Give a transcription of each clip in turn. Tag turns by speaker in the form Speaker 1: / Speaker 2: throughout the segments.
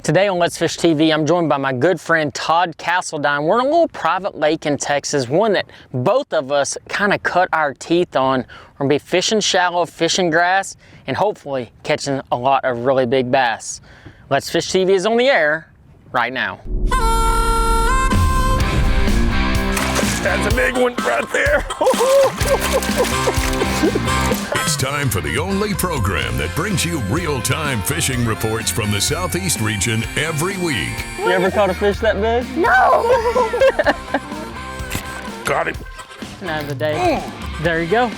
Speaker 1: Today on Let's Fish TV, I'm joined by my good friend Todd Castledine. We're on a little private lake in Texas, one that both of us kind of cut our teeth on. We're gonna be fishing shallow, fishing grass, and hopefully catching a lot of really big bass. Let's Fish TV is on the air right now.
Speaker 2: That's a big one right there.
Speaker 3: It's time for the only program that brings you real-time fishing reports from the Southeast region every week.
Speaker 1: You ever caught a fish that big?
Speaker 4: No!
Speaker 2: Got him.
Speaker 1: Another day. There you go.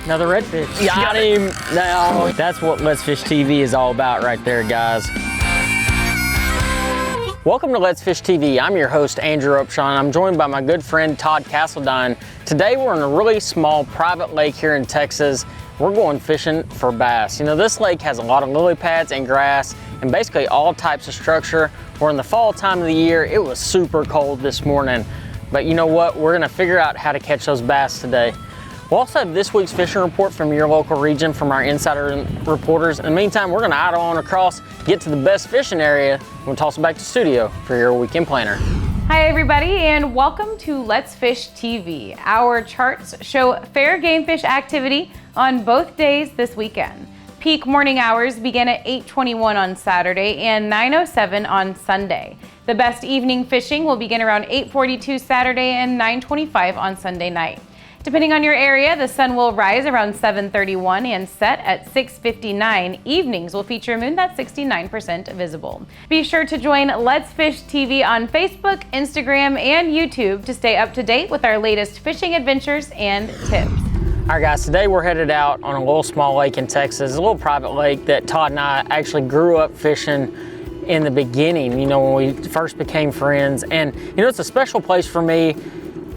Speaker 1: Another redfish. Got him. Now, that's what Let's Fish TV is all about right there, guys. Welcome to Let's Fish TV. I'm your host, Andrew Upshaw. I'm joined by my good friend, Todd Castledine. Today, we're in a really small private lake here in Texas. We're going fishing for bass. You know, this lake has a lot of lily pads and grass and basically all types of structure. We're in the fall time of the year. It was super cold this morning. But you know what? We're gonna figure out how to catch those bass today. We'll also have this week's fishing report from your local region from our insider reporters. In the meantime, we're gonna idle on across, get to the best fishing area, and we'll toss it back to studio for your weekend planner.
Speaker 4: Hi everybody, and welcome to Let's Fish TV. Our charts show fair game fish activity on both days this weekend. Peak morning hours begin at 8:21 on Saturday and 9:07 on Sunday. The best evening fishing will begin around 8:42 Saturday and 9:25 on Sunday night. Depending on your area, the sun will rise around 7:31 and set at 6:59. Evenings will feature a moon that's 69% visible. Be sure to join Let's Fish TV on Facebook, Instagram, and YouTube to stay up to date with our latest fishing adventures and tips.
Speaker 1: All right, guys, today we're headed out on a little small lake in Texas, a little private lake that Todd and I actually grew up fishing in the beginning, you know, when we first became friends. And, you know, it's a special place for me.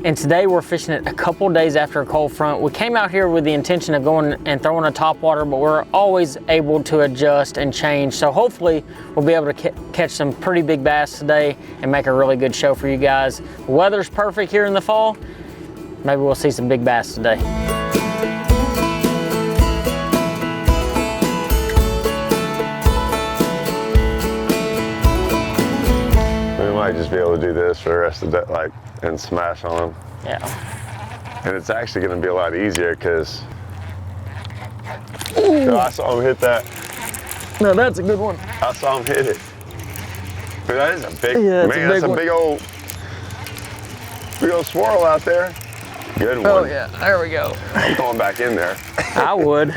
Speaker 1: And today we're fishing it a couple days after a cold front. We came out here with the intention of going and throwing a topwater, but we're always able to adjust and change. So hopefully we'll be able to catch some pretty big bass today and make a really good show for you guys. The weather's perfect here in the fall. Maybe we'll see some big bass today.
Speaker 2: We might just be able to do this for the rest of the day, like, and smash on them.
Speaker 1: Yeah.
Speaker 2: And it's actually going to be a lot easier because I saw him hit that.
Speaker 1: No, that's a good one.
Speaker 2: I saw him hit it. But that is a big,
Speaker 1: Yeah,
Speaker 2: man, that's a big old swirl out there. Good one.
Speaker 1: Oh yeah, there we go.
Speaker 2: I'm going back in there.
Speaker 1: I would.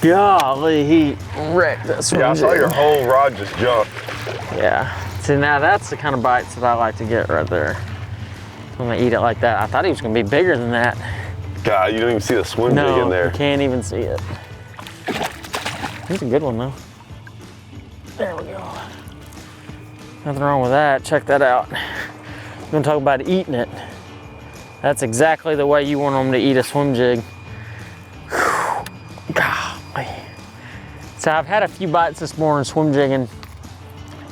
Speaker 1: Golly, he wrecked that swim
Speaker 2: Yeah, I saw
Speaker 1: jig.
Speaker 2: your whole rod just jump.
Speaker 1: Yeah. See, now that's the kind of bites that I like to get right there. I'm gonna eat it like that. I thought he was gonna be bigger than that.
Speaker 2: God, you don't even see the swim jig in
Speaker 1: No,
Speaker 2: there.
Speaker 1: you can't even see it. He's a good one though. There we go. Nothing wrong with that. Check that out. We're gonna talk about eating it. That's exactly the way you want them to eat a swim jig. Golly. So I've had a few bites this morning swim jigging,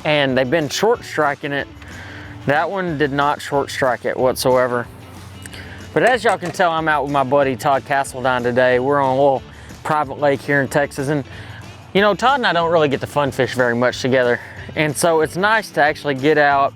Speaker 1: and they've been short striking it. That one did not short strike it whatsoever. But as y'all can tell, I'm out with my buddy Todd Castledine today. We're on a little private lake here in Texas. And you know, Todd and I don't really get to fun fish very much together. And so it's nice to actually get out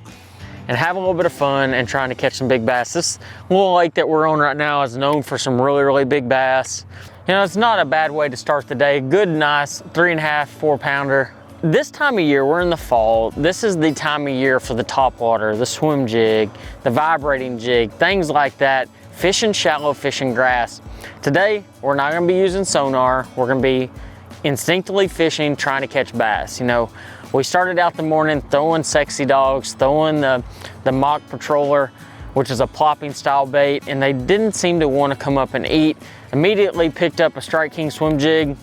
Speaker 1: and have a little bit of fun and trying to catch some big bass. This little lake that we're on right now is known for some really, really big bass. You know, it's not a bad way to start the day. Good, nice 3.5, 4 pounder. This time of year, we're in the fall. This is the time of year for the topwater, the swim jig, the vibrating jig, things like that. Fishing shallow, fishing grass. Today, we're not gonna be using sonar. We're gonna be instinctively fishing, trying to catch bass. You know, we started out the morning throwing sexy dogs, throwing the mock patroller, which is a plopping style bait, and they didn't seem to want to come up and eat. Immediately picked up a Strike King swim jig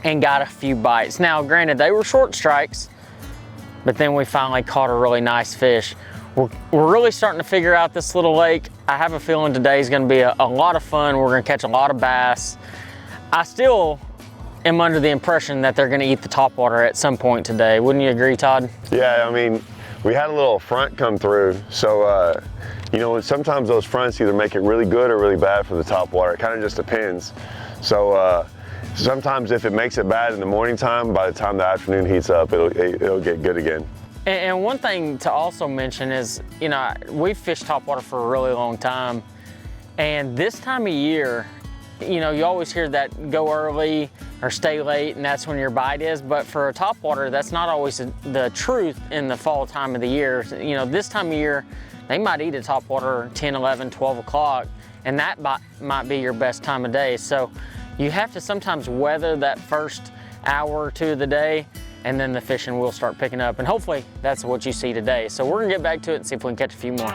Speaker 1: and got a few bites. Now, granted, they were short strikes, but then we finally caught a really nice fish. We're really starting to figure out this little lake. I have a feeling today's gonna be a lot of fun. We're gonna catch a lot of bass. I still am under the impression that they're gonna eat the topwater at some point today. Wouldn't you agree, Todd?
Speaker 2: Yeah, I mean, we had a little front come through, so you know, sometimes those fronts either make it really good or really bad for the topwater. It kind of just depends. So sometimes if it makes it bad in the morning time, by the time the afternoon heats up, it'll get good again.
Speaker 1: And one thing to also mention is, you know, we've fished topwater for a really long time. And this time of year, you know, you always hear that go early or stay late, and that's when your bite is. But for a topwater, that's not always the truth in the fall time of the year. You know, this time of year, they might eat a topwater 10, 11, 12 o'clock, and that might be your best time of day. So you have to sometimes weather that first hour or two of the day, and then the fishing will start picking up. And hopefully that's what you see today. So we're gonna get back to it and see if we can catch a few more.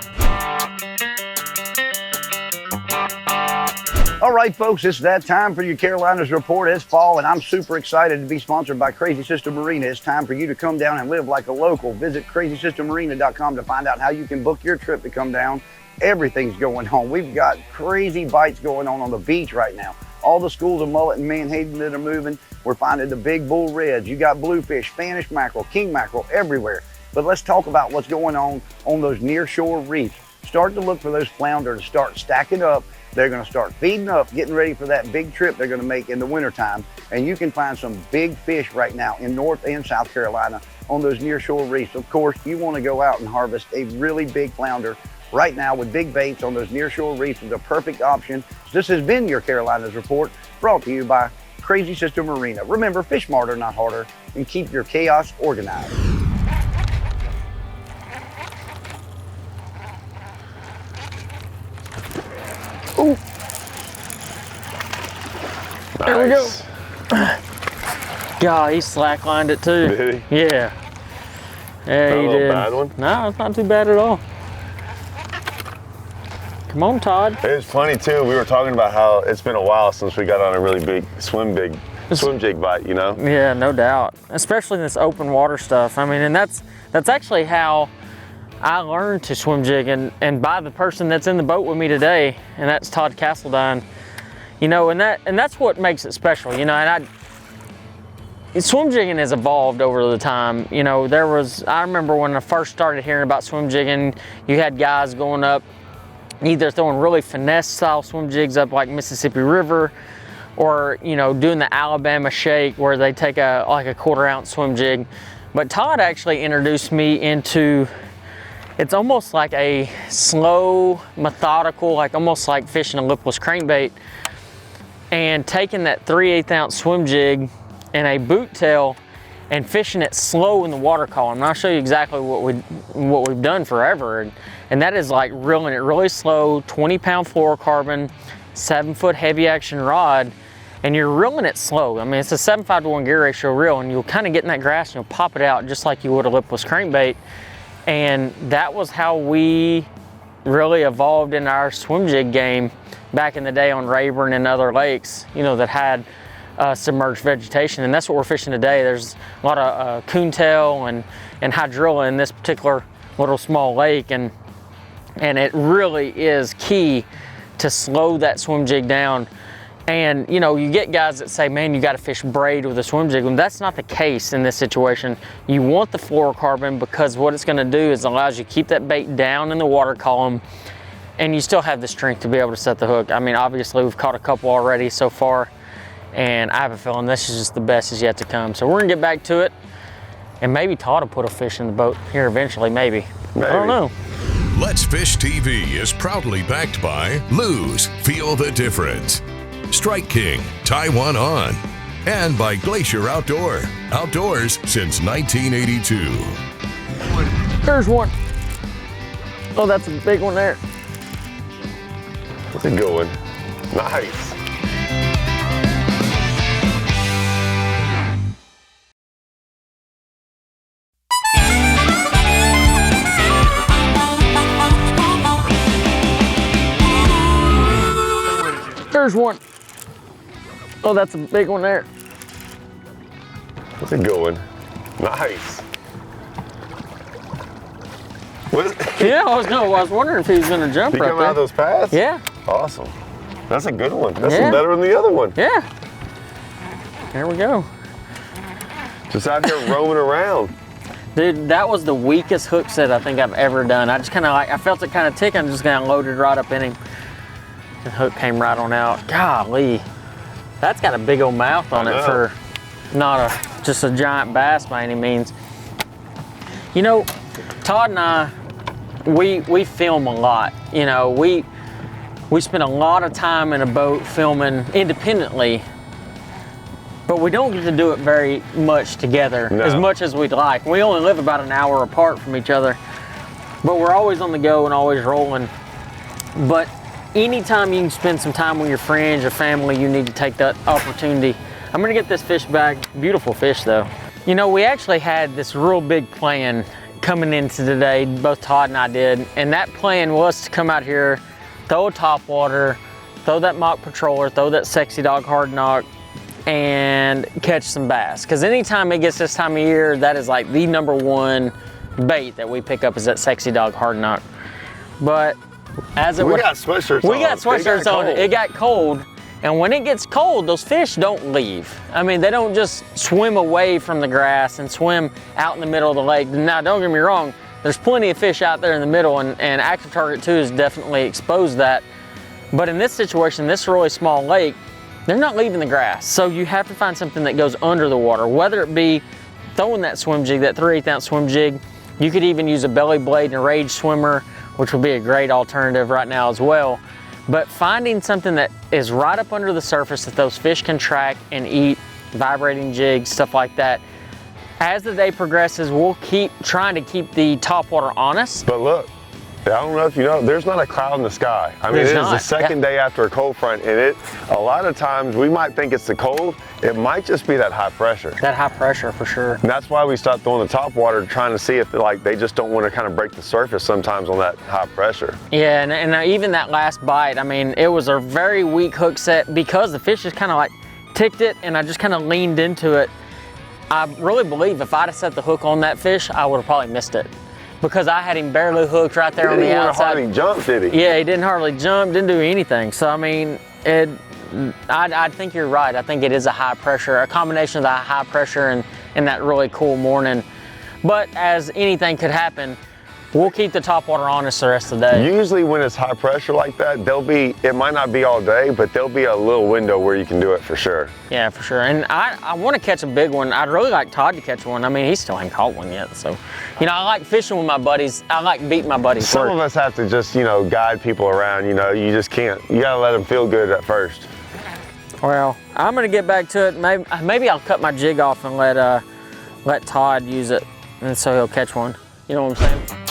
Speaker 5: All right, folks, it's that time for your Carolinas Report. It's fall, and I'm super excited to be sponsored by Crazy Sister Marina. It's time for you to come down and live like a local. Visit crazysistermarina.com to find out how you can book your trip to come down. Everything's going on. We've got crazy bites going on the beach right now. All the schools of mullet and menhaden that are moving. We're finding the big bull reds. You got bluefish, Spanish mackerel, king mackerel everywhere. But let's talk about what's going on those near shore reefs. Start to look for those flounder to start stacking up. They're going to start feeding up, getting ready for that big trip they're going to make in the wintertime. And you can find some big fish right now in North and South Carolina on those near shore reefs. Of course, you want to go out and harvest a really big flounder right now with big baits on those near shore reefs is a perfect option. This has been your Carolinas Report, brought to you by Crazy Sister Marina. Remember, fish smarter, not harder, and keep your chaos organized.
Speaker 1: Ooh.
Speaker 2: Nice.
Speaker 1: There we go. God, he slacklined it too.
Speaker 2: Did he?
Speaker 1: Yeah. Yeah,
Speaker 2: Not
Speaker 1: he
Speaker 2: a
Speaker 1: did.
Speaker 2: little bad one?
Speaker 1: No, it's not too bad at all. Come on, Todd.
Speaker 2: It was funny too. We were talking about how it's been a while since we got on a really big swim jig bite, you know?
Speaker 1: Yeah, no doubt. Especially in this open water stuff. I mean, and that's actually how I learned to swim jig, and by the person that's in the boat with me today, and that's Todd Castledine. You know, and that's what makes it special. You know, and swim jigging has evolved over the time. You know, I remember when I first started hearing about swim jigging, you had guys going up, either throwing really finesse style swim jigs up like Mississippi River, or, you know, doing the Alabama shake where they take a 1/4 ounce swim jig. But Todd actually introduced me into, it's almost like a slow, methodical, like almost like fishing a lipless crankbait, and taking that 3/8 ounce swim jig and a boot tail and fishing it slow in the water column. And I'll show you exactly what we've done forever. And that is like reeling it really slow, 20-pound fluorocarbon, 7-foot heavy action rod, and you're reeling it slow. I mean, it's a 7.5-to-1 gear ratio reel, and you'll kind of get in that grass and you'll pop it out just like you would a lipless crankbait. And that was how we really evolved in our swim jig game back in the day on Rayburn and other lakes, you know, that had submerged vegetation. And that's what we're fishing today. There's a lot of coontail and hydrilla in this particular little small lake, and it really is key to slow that swim jig down. And, you know, you get guys that say, man, you got to fish braid with a swim jig. And that's not the case in this situation. You want the fluorocarbon, because what it's going to do is allows you to keep that bait down in the water column, and you still have the strength to be able to set the hook. I mean, obviously we've caught a couple already so far, and I have a feeling this is just the best is yet to come. So we're gonna get back to it, and maybe Todd will put a fish in the boat here eventually, maybe. I don't know.
Speaker 3: Let's Fish TV is proudly backed by Lose, Feel the Difference, Strike King, Taiwan On, and by Glacier Outdoors since 1982.
Speaker 1: There's one. Oh, that's a big one there.
Speaker 2: That's a good one. Nice.
Speaker 1: There's one. Oh, that's a big one there.
Speaker 2: That's a good one. Nice.
Speaker 1: Yeah, I was wondering if he was gonna jump
Speaker 2: Did he
Speaker 1: right
Speaker 2: come
Speaker 1: there.
Speaker 2: out of those paths?
Speaker 1: Yeah.
Speaker 2: Awesome. That's a good one. That's
Speaker 1: Yeah.
Speaker 2: better than the other one.
Speaker 1: Yeah. There we go.
Speaker 2: Just out here roaming around.
Speaker 1: Dude, that was the weakest hook set I think I've ever done. I just kind of I felt it kind of tick. I'm just gonna load it right up in him. The hook came right on out. Golly, that's got a big old mouth on it for not just a giant bass by any means. You know, Todd and I, we film a lot. You know, we spend a lot of time in a boat filming independently, but we don't get to do it very much together, as much as we'd like. We only live about an hour apart from each other, but we're always on the go and always rolling. But anytime you can spend some time with your friends, your family, you need to take that opportunity. I'm gonna get this fish back. Beautiful fish though. You know, we actually had this real big plan coming into today, both Todd and I did, and that plan was to come out here, throw a topwater, throw that mock patroller, throw that Sexy Dog hard knock, and catch some bass. Because anytime it gets this time of year, that is like the #1 bait that we pick up is that Sexy Dog hard knock. But as it
Speaker 2: we got sweatshirts on.
Speaker 1: We got sweatshirts on. It got cold. And when it gets cold, those fish don't leave. I mean, they don't just swim away from the grass and swim out in the middle of the lake. Now, don't get me wrong, there's plenty of fish out there in the middle, and Active Target 2 has definitely exposed that. But in this situation, this really small lake, they're not leaving the grass. So you have to find something that goes under the water, whether it be throwing that swim jig, that 3/8 ounce swim jig. You could even use a belly blade and a Rage swimmer, which would be a great alternative right now as well. But finding something that is right up under the surface that those fish can track and eat, vibrating jigs, stuff like that. As the day progresses, we'll keep trying to keep the topwater on us.
Speaker 2: But look, I don't know if you know, there's not a cloud in the sky. I mean, it is the second day after a cold front, and a lot of times we might think it's the cold. It might just be that high pressure.
Speaker 1: That high pressure for sure.
Speaker 2: And that's why we stopped throwing the topwater, trying to see if they just don't want to kind of break the surface sometimes on that high pressure.
Speaker 1: Yeah, and even that last bite, I mean, it was a very weak hook set because the fish just kind of like ticked it, and I just kind of leaned into it. I really believe if I'd have set the hook on that fish, I would have probably missed it. Because I had him barely hooked right there on the outside.
Speaker 2: He didn't hardly jump, did he?
Speaker 1: Yeah, he didn't hardly jump, didn't do anything. So, I mean, I think you're right. I think it is a high pressure, a combination of that high pressure and that really cool morning. But as anything could happen, we'll keep the topwater on us the rest of the day.
Speaker 2: Usually when it's high pressure like that, it might not be all day, but there'll be a little window where you can do it for sure.
Speaker 1: Yeah, for sure. And I want to catch a big one. I'd really like Todd to catch one. I mean, he still ain't caught one yet. So, you know, I like fishing with my buddies. I like beating my buddies.
Speaker 2: Some of us have to just, you know, guide people around. You know, you just can't. You got to let them feel good at first.
Speaker 1: Well, I'm going to get back to it. Maybe I'll cut my jig off and let Todd use it, and so he'll catch one. You know what I'm saying?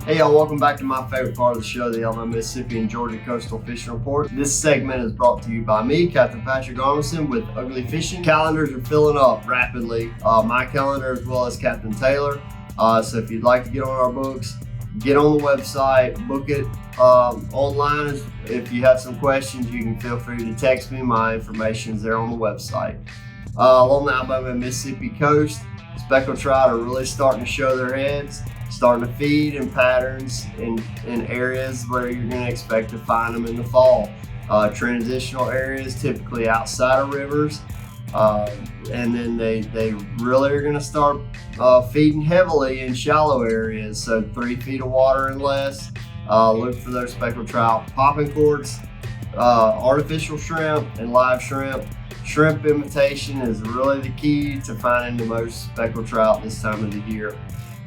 Speaker 6: Hey y'all, welcome back to my favorite part of the show, the Alabama, Mississippi, and Georgia Coastal Fishing Report. This segment is brought to you by me, Captain Patrick Armisen with Ugly Fishing. Calendars are filling up rapidly. My calendar as well as Captain Taylor. So if you'd like to get on our books, get on the website, book it online. If you have some questions, you can feel free to text me. My information is there on the website. Along the Alabama and Mississippi coast, speckled trout are really starting to show their heads. Starting to feed in patterns in areas where you're going to expect to find them in the fall. Transitional areas, typically outside of rivers, and then they really are going to start feeding heavily in shallow areas, so 3 feet of water and less. Look for those speckled trout. Popping corks, artificial shrimp, and live shrimp. Shrimp imitation is really the key to finding the most speckled trout this time of the year.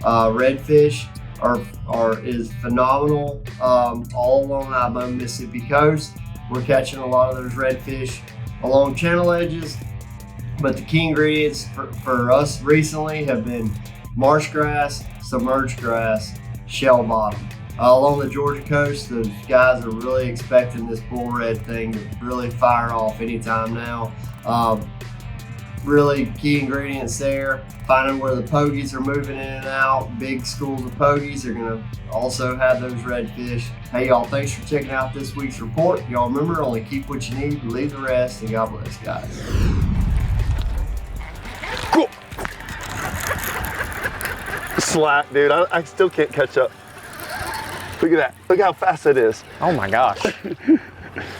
Speaker 6: Redfish is phenomenal all along the Alabama, Mississippi coast. We're catching a lot of those redfish along channel edges, but the key ingredients for us recently have been marsh grass, submerged grass, shell bottom. Along the Georgia coast, the guys are really expecting this bull red thing to really fire off anytime now. Really key ingredients there. Finding where the pogies are moving in and out. Big schools of pogies are going to also have those redfish. Hey y'all, thanks for checking out this week's report. Y'all remember, only keep what you need, leave the rest, and God bless, guys.
Speaker 2: Cool. Slap, dude. I still can't catch up. Look at that. Look how fast it is.
Speaker 1: Oh my gosh. You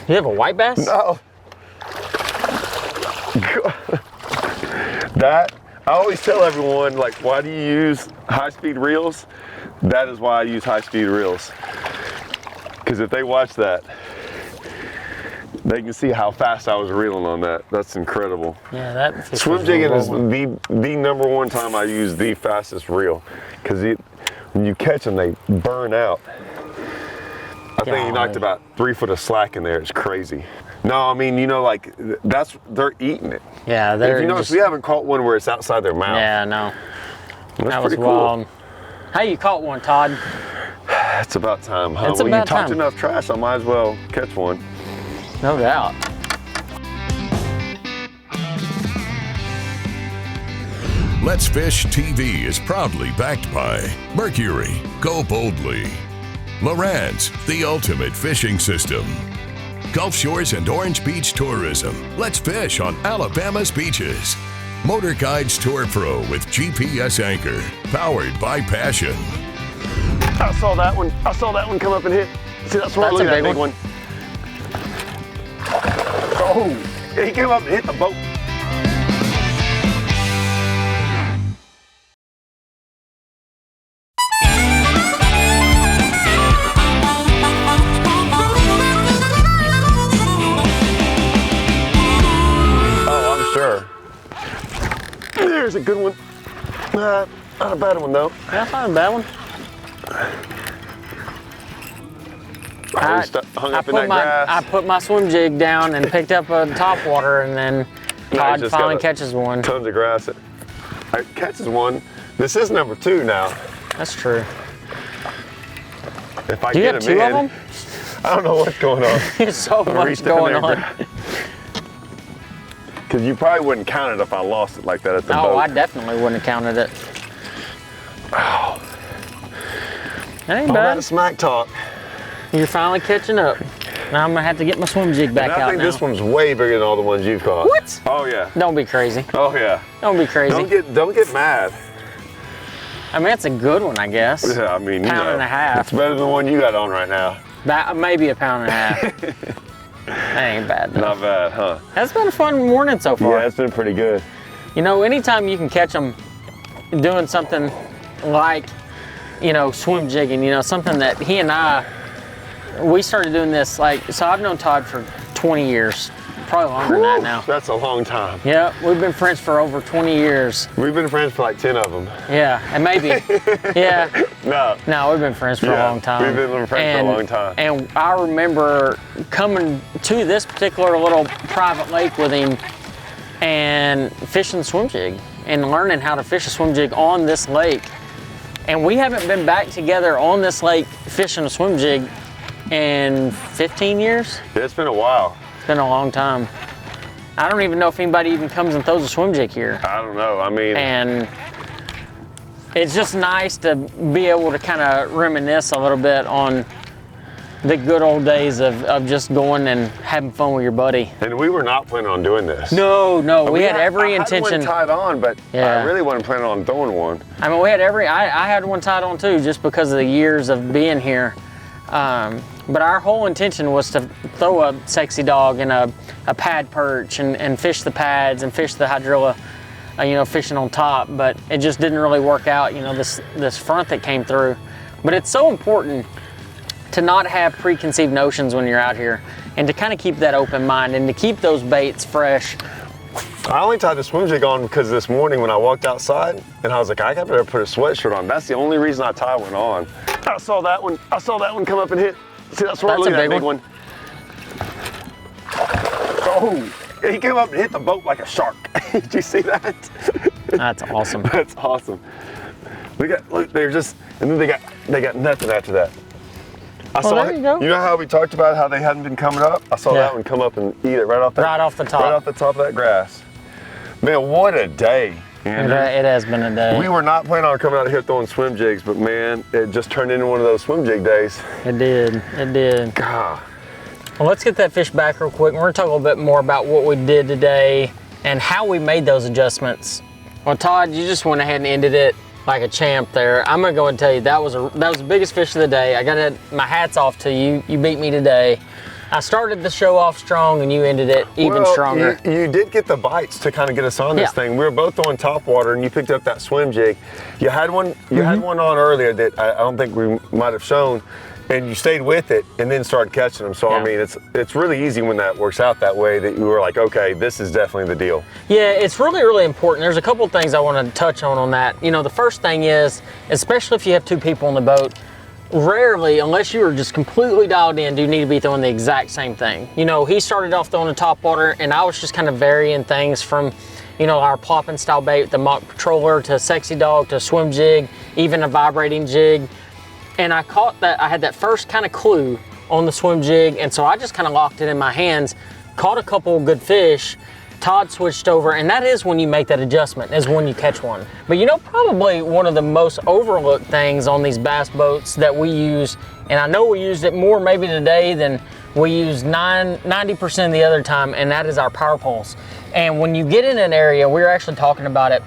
Speaker 1: have a white bass?
Speaker 2: No. That, I always tell everyone, like, why do you use high-speed reels? That is why I use high-speed reels. Because if they watch that, They can see how fast I was reeling on that. That's incredible.
Speaker 1: Yeah, that fish
Speaker 2: Swim
Speaker 1: was
Speaker 2: jigging is
Speaker 1: rolling.
Speaker 2: the number one time I use the fastest reel, because when you catch them, they burn out. I think he knocked about 3 foot of slack in there. It's crazy. No, I mean, you know, like they're eating it.
Speaker 1: Yeah, they're
Speaker 2: If you notice, we haven't caught one where it's outside their mouth.
Speaker 1: Yeah, no.
Speaker 2: That's
Speaker 1: That was
Speaker 2: pretty cool.
Speaker 1: wild. Hey, you caught one, Todd.
Speaker 2: It's about time, huh?
Speaker 1: It's
Speaker 2: well,
Speaker 1: about
Speaker 2: you talked
Speaker 1: time.
Speaker 2: enough trash, I might as well catch one.
Speaker 1: No doubt.
Speaker 3: Let's Fish TV is proudly backed by Mercury, Go Boldly, Loran's, the ultimate fishing system, Gulf Shores and Orange Beach Tourism. Let's fish on Alabama's beaches. Motor Guides Tour Pro with GPS anchor, powered by Passion.
Speaker 2: I saw that one. I saw that one come up and hit. See, that's where
Speaker 1: That's
Speaker 2: look
Speaker 1: a
Speaker 2: at that
Speaker 1: big
Speaker 2: big one. Oh, he came up and hit the boat. Oh, I'm sure. There's a good one. Not a bad one though.
Speaker 1: That's not a bad one.
Speaker 2: Hung up in that grass.
Speaker 1: I put my swim jig down and picked up a topwater, and then Todd
Speaker 2: just
Speaker 1: finally
Speaker 2: got
Speaker 1: catches one.
Speaker 2: Tons of grass. Catches one. This is number 2 now.
Speaker 1: That's true.
Speaker 2: If I
Speaker 1: Do you
Speaker 2: get
Speaker 1: have
Speaker 2: him
Speaker 1: 2
Speaker 2: in,
Speaker 1: of them?
Speaker 2: I don't know what's going on.
Speaker 1: There's so much
Speaker 2: reach down
Speaker 1: going
Speaker 2: there and
Speaker 1: on.
Speaker 2: grab- Because you probably wouldn't count it if I lost it like that at the boat.
Speaker 1: Oh, I definitely wouldn't have counted it.
Speaker 2: Oh,
Speaker 1: That ain't
Speaker 2: all that
Speaker 1: bad.
Speaker 2: smack talk.
Speaker 1: You're finally catching up. Now I'm gonna have to get my swim jig back
Speaker 2: And I
Speaker 1: out
Speaker 2: think
Speaker 1: now.
Speaker 2: this one's way bigger than all the ones you've caught.
Speaker 1: What?
Speaker 2: Oh yeah.
Speaker 1: Don't be crazy.
Speaker 2: Oh yeah.
Speaker 1: Don't be crazy.
Speaker 2: Don't get mad.
Speaker 1: I mean, it's a good one, I guess.
Speaker 2: Yeah, I mean,
Speaker 1: Pound and a half.
Speaker 2: It's better than the one you got on right now.
Speaker 1: Maybe a pound and a half. That ain't bad though.
Speaker 2: Not bad, huh?
Speaker 1: That's been a fun morning so far.
Speaker 2: Yeah, it's been pretty good.
Speaker 1: You know, anytime you can catch them doing something like, you know, swim jigging, you know, something that he and we started doing this, like, so I've known Todd for 20 years, probably longer than that now.
Speaker 2: That's a long time.
Speaker 1: Yeah, we've been friends for over 20 years.
Speaker 2: We've been friends for like 10 of them.
Speaker 1: Yeah, and maybe, yeah.
Speaker 2: No,
Speaker 1: We've been friends for a long time.
Speaker 2: We've been friends for a long time.
Speaker 1: And I remember coming to this particular little private lake with him and fishing the swim jig and learning how to fish a swim jig on this lake. And we haven't been back together on this lake fishing a swim jig in 15 years.
Speaker 2: Yeah, it's been a while.
Speaker 1: It's been a long time. I don't even know if anybody even comes and throws a swim jig here.
Speaker 2: I don't know. I mean,
Speaker 1: And it's just nice to be able to kind of reminisce a little bit on the good old days of just going and having fun with your buddy.
Speaker 2: and we were not planning on doing this.
Speaker 1: No, we had every
Speaker 2: I
Speaker 1: intention.
Speaker 2: had one tied on, but
Speaker 1: Yeah.
Speaker 2: I really wasn't planning on throwing one.
Speaker 1: I mean, I had one tied on too, just because of the years of being here. But our whole intention was to throw a sexy dog and a pad perch and fish the pads and fish the hydrilla, you know, fishing on top. But it just didn't really work out, you know, this front that came through. But it's so important to not have preconceived notions when you're out here and to kind of keep that open mind and to keep those baits fresh.
Speaker 2: I only tied the swim jig on because this morning when I walked outside and I was like, I better put a sweatshirt on. That's the only reason I tied one on. I saw that one come up and hit. See, that's where
Speaker 1: That's
Speaker 2: look
Speaker 1: a
Speaker 2: at that
Speaker 1: big
Speaker 2: big one. Oh, he came up and hit the boat like a shark. Did you see that?
Speaker 1: That's awesome.
Speaker 2: That's awesome. Look, they're just, and then they got nothing after that. I saw
Speaker 1: there you go.
Speaker 2: You know how we talked about how they hadn't been coming up? I saw
Speaker 1: Yeah.
Speaker 2: that one come up and eat it right off
Speaker 1: Right off the top.
Speaker 2: Right off the top of that grass. Man, what a day. Andrew.
Speaker 1: It has been a day.
Speaker 2: We were not planning on coming out here throwing swim jigs, but man, it just turned into one of those swim jig days.
Speaker 1: It did.
Speaker 2: God.
Speaker 1: Well, let's get that fish back real quick. We're gonna talk a little bit more about what we did today and how we made those adjustments. Well, Todd, you just went ahead and ended it like a champ there. I'm gonna go and tell you that was the biggest fish of the day. I got my hats off to you. You beat me today. I started the show off strong and you ended it even stronger.
Speaker 2: You did get the bites to kind of get us on this thing. We were both on top water and you picked up that swim jig. You had one had one on earlier that I don't think we might have shown, and you stayed with it and then started catching them. So I mean, it's really easy when that works out that way, that you were like, okay, this is definitely the deal.
Speaker 1: Yeah, it's really, really important. There's a couple of things I want to touch on that. You know, the first thing is, especially if you have two people on the boat, rarely, unless you are just completely dialed in, do you need to be throwing the exact same thing. You know, he started off throwing the top water and I was just kind of varying things from, you know, our plopping style bait, the mock patroller, to sexy dog, to swim jig, even a vibrating jig. And I caught that, I had that first kind of clue on the swim jig, and so I just kind of locked it in my hands, caught a couple of good fish. Todd switched over, and that is when you make that adjustment, is when you catch one. But you know, probably one of the most overlooked things on these bass boats that we use, and I know we used it more maybe today than we use 90% of the other time, and that is our power poles. And when you get in an area, we were actually talking about it,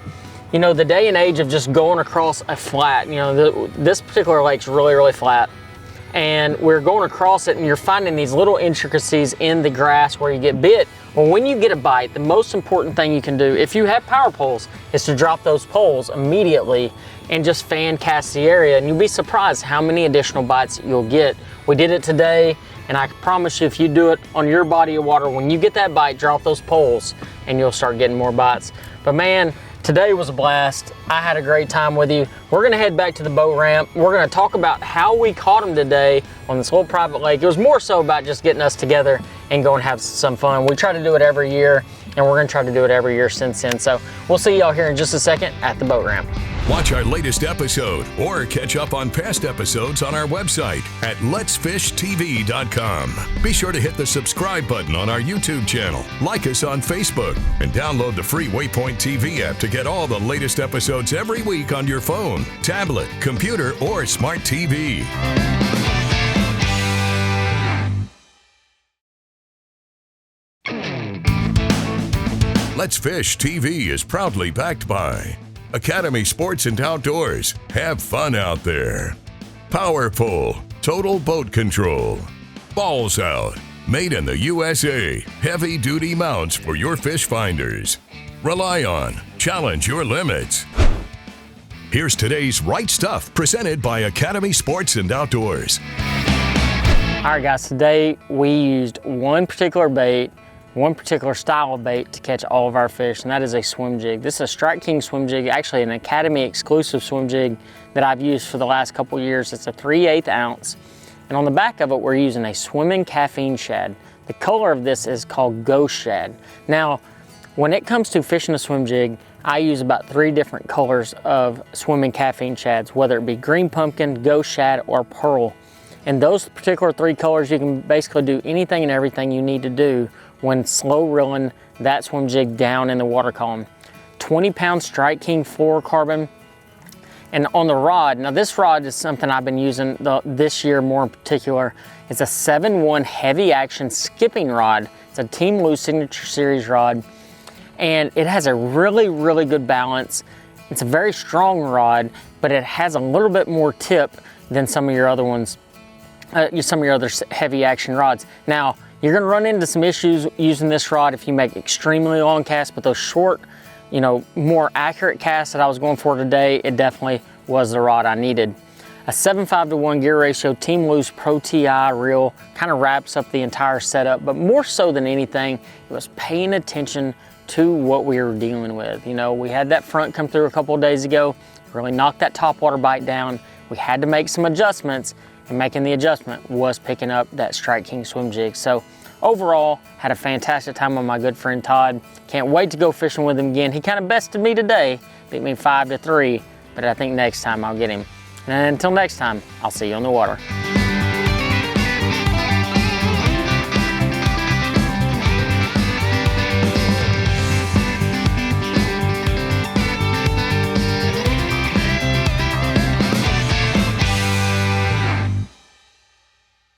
Speaker 1: you know, the day and age of just going across a flat, you know, this particular lake's really, really flat. And we're going across it and you're finding these little intricacies in the grass where you get bit. Well, when you get a bite, the most important thing you can do, if you have power poles, is to drop those poles immediately and just fan cast the area, and you'll be surprised how many additional bites you'll get. We did it today, and I promise you, if you do it on your body of water, when you get that bite, drop those poles and you'll start getting more bites. But man, today was a blast. I had a great time with you. We're gonna head back to the boat ramp. We're gonna talk about how we caught them today on this little private lake. It was more so about just getting us together and going to have some fun. We try to do it every year, and we're gonna try to do it every year since then. So we'll see y'all here in just a second at the boat ramp.
Speaker 3: Watch our latest episode or catch up on past episodes on our website at letsfishtv.com. Be sure to hit the subscribe button on our YouTube channel, like us on Facebook, and download the free Waypoint TV app to get all the latest episodes every week on your phone, tablet, computer, or smart TV. Let's Fish TV is proudly backed by Academy Sports and Outdoors. Have fun out there. Power Pull, total boat control. Balls Out, made in the USA. Heavy duty mounts for your fish finders. Rely On, challenge your limits. Here's today's Right Stuff, presented by Academy Sports and Outdoors.
Speaker 1: All right guys, today we used one particular bait, one particular style of bait to catch all of our fish, and that is a swim jig. This is a Strike King swim jig, actually an Academy exclusive swim jig that I've used for the last couple years. It's a 3/8 ounce, and on the back of it we're using a swimming caffeine shad. The color of this is called Ghost Shad. Now, when it comes to fishing a swim jig, I use about 3 different colors of swimming caffeine shads, whether it be green pumpkin, ghost shad, or pearl. And those particular 3 colors, you can basically do anything and everything you need to do when slow reeling that swim jig down in the water column. 20-pound Strike King fluorocarbon. And on the rod, now this rod is something I've been using this year more in particular. It's a 7-1 heavy action skipping rod. It's a Team Lou Signature Series rod. And it has a really, really good balance. It's a very strong rod, but it has a little bit more tip than some of your other ones, some of your other heavy action rods. Now, you're gonna run into some issues using this rod if you make extremely long casts, but those short, you know, more accurate casts that I was going for today, it definitely was the rod I needed. A 7.5-to-1 gear ratio Team Lou's Pro TI reel kind of wraps up the entire setup, but more so than anything, it was paying attention to what we were dealing with. You know, we had that front come through a couple of days ago, really knocked that top water bite down. We had to make some adjustments, and making the adjustment was picking up that Strike King swim jig. So overall, had a fantastic time with my good friend Todd. Can't wait to go fishing with him again. He kind of bested me today, beat me 5-3, but I think next time I'll get him. And until next time, I'll see you on the water.